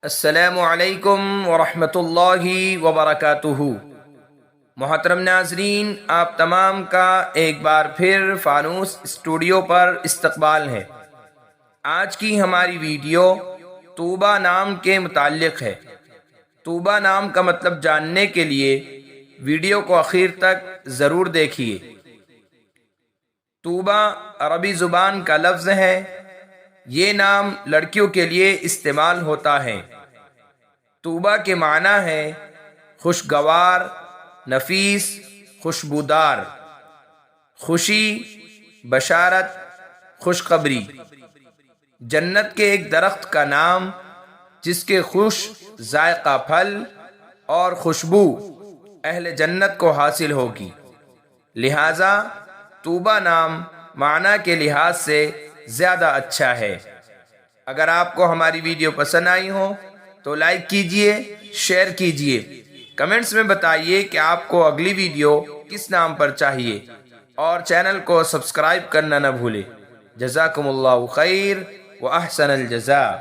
السلام علیکم ورحمۃ اللہ وبرکاتہ۔ محترم ناظرین، آپ تمام کا ایک بار پھر فانوس اسٹوڈیو پر استقبال ہے۔ آج کی ہماری ویڈیو طوبیٰ نام کے متعلق ہے۔ طوبیٰ نام کا مطلب جاننے کے لیے ویڈیو کو آخر تک ضرور دیکھیے۔ طوبیٰ عربی زبان کا لفظ ہے۔ یہ نام لڑکیوں کے لیے استعمال ہوتا ہے۔ طوبیٰ کے معنی ہے خوشگوار، نفیس، خوشبودار، خوشی، بشارت، خوشخبری۔ جنت کے ایک درخت کا نام جس کے خوش ذائقہ پھل اور خوشبو اہل جنت کو حاصل ہوگی، لہذا طوبیٰ نام معنی کے لحاظ سے زیادہ اچھا ہے۔ اگر آپ کو ہماری ویڈیو پسند آئی ہو تو لائک کیجئے، شیئر کیجئے، کمنٹس میں بتائیے کہ آپ کو اگلی ویڈیو کس نام پر چاہیے، اور چینل کو سبسکرائب کرنا نہ بھولے۔ جزاکم اللہ خیر و احسن الجزاء۔